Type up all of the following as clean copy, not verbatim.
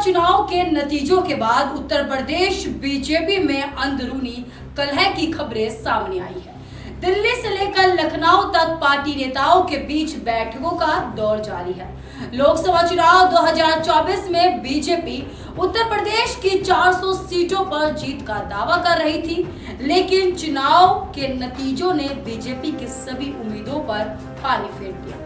चुनाव के नतीजों के बाद उत्तर प्रदेश बीजेपी में अंदरूनी कलह की खबरें सामने आई है। दिल्ली से लेकर लखनऊ तक पार्टी नेताओं के बीच बैठकों का दौर जारी है। लोकसभा चुनाव 2024 में बीजेपी उत्तर प्रदेश की 400 सीटों पर जीत का दावा कर रही थी, लेकिन चुनाव के नतीजों ने बीजेपी की सभी उम्मीदों पर पानी फेर दिया।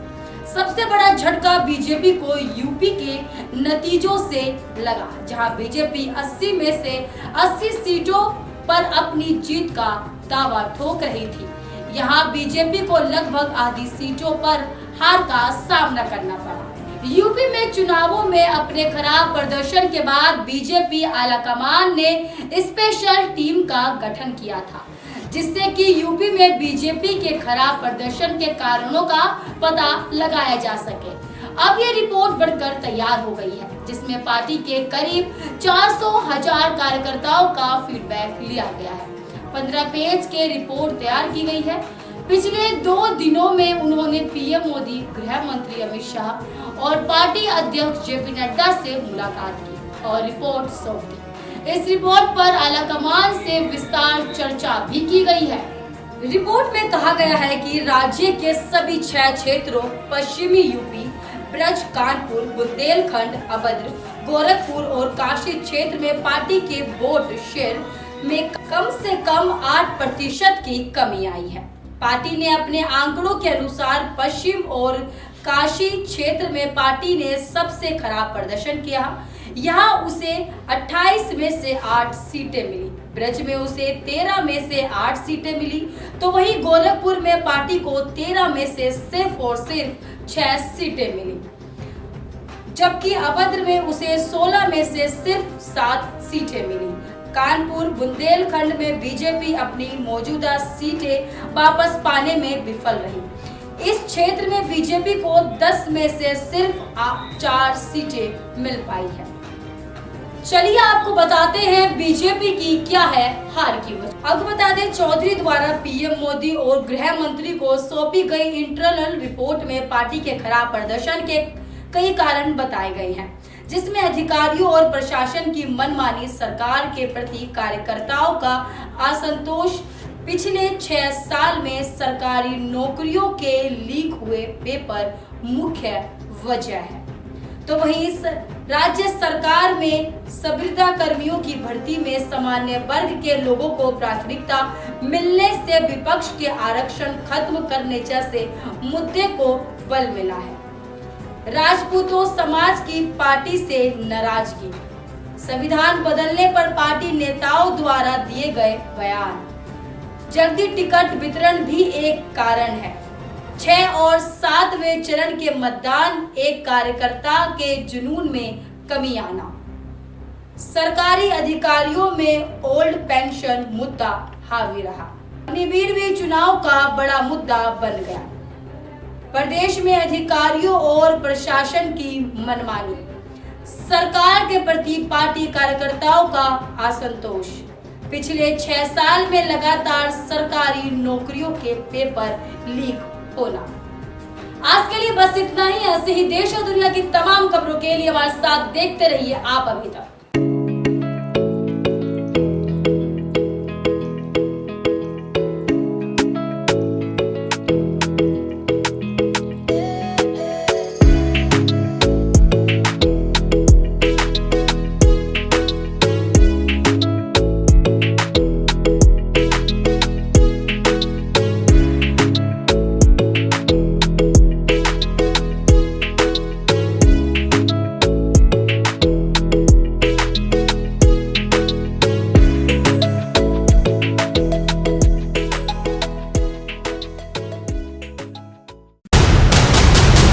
सबसे बड़ा झटका बीजेपी को यूपी के नतीजों से लगा, जहां बीजेपी 80 में से 80 सीटों पर अपनी जीत का दावा ठोक रही थी। यहां बीजेपी को लगभग आधी सीटों पर हार का सामना करना पड़ा। यूपी में चुनावों में अपने खराब प्रदर्शन के बाद बीजेपी आलाकमान ने स्पेशल टीम का गठन किया था, जिससे कि यूपी में बीजेपी के खराब प्रदर्शन के कारणों का पता लगाया जा सके। अब ये रिपोर्ट बनकर तैयार हो गई है, जिसमें पार्टी के करीब 400,000 कार्यकर्ताओं का फीडबैक लिया गया है। 15 पेज के रिपोर्ट तैयार की गई है। पिछले 2 दिनों में उन्होंने पीएम मोदी, गृह मंत्री अमित शाह और पार्टी अध्यक्ष जेपी नड्डा से मुलाकात की और रिपोर्ट सौंप दी। इस रिपोर्ट पर आलाकमान से विस्तार चर्चा भी की गई है। रिपोर्ट में कहा गया है कि राज्य के सभी 6 क्षेत्रों पश्चिमी यूपी, ब्रज, कानपुर, बुंदेलखंड, अवध, गोरखपुर और काशी क्षेत्र में पार्टी के वोट शेयर में कम से कम 8% की कमी आई है। पार्टी ने अपने आंकड़ों के अनुसार पश्चिम और काशी क्षेत्र में पार्टी ने सबसे खराब प्रदर्शन किया। यहाँ उसे 28 में से 8 सीटें मिली, ब्रज में उसे 13 में से 8 सीटें मिली, तो वहीं गोरखपुर में पार्टी को 13 में से सिर्फ और सिर्फ 6 सीटें मिली, जबकि अवध में उसे 16 में से सिर्फ 7 सीटें मिली। कानपुर, बुंदेलखंड में बीजेपी अपनी मौजूदा सीटें वापस पाने में विफल रही। इस क्षेत्र में बीजेपी को 10 में से सिर्फ 4 सीटें मिल पाई है। चलिए आपको बताते हैं बीजेपी की क्या है हार की वजह। अब बता दें, चौधरी द्वारा पीएम मोदी और गृह मंत्री को सौंपी गई इंटरनल रिपोर्ट में पार्टी के खराब प्रदर्शन के कई कारण बताए गए हैं, जिसमें अधिकारियों और प्रशासन की मनमानी, सरकार के प्रति कार्यकर्ताओं का असंतोष, पिछले 6 साल में सरकारी नौकरियों के लीक हुए पेपर मुख्य वजह है। तो वहीं राज्य सरकार में संविदा कर्मियों की भर्ती में सामान्य वर्ग के लोगों को प्राथमिकता मिलने से विपक्ष के आरक्षण खत्म करने जैसे मुद्दे को बल मिला है। राजपूतों समाज की पार्टी से नाराजगी, संविधान बदलने पर पार्टी नेताओं द्वारा दिए गए बयान, जल्दी टिकट वितरण भी एक कारण है। 6 और 7वें चरण के मतदान, एक कार्यकर्ता के जुनून में कमी आना, सरकारी अधिकारियों में ओल्ड पेंशन मुद्दा हावी रहा। अग्निवीर भी चुनाव का बड़ा मुद्दा बन गया। प्रदेश में अधिकारियों और प्रशासन की मनमानी, सरकार के प्रति पार्टी कार्यकर्ताओं का असंतोष, पिछले 6 साल में लगातार सरकारी नौकरियों के पेपर लीक होना। आज के लिए बस इतना ही। ऐसे ही देश और दुनिया की तमाम खबरों के लिए हमारे साथ देखते रहिए आप अभी तक।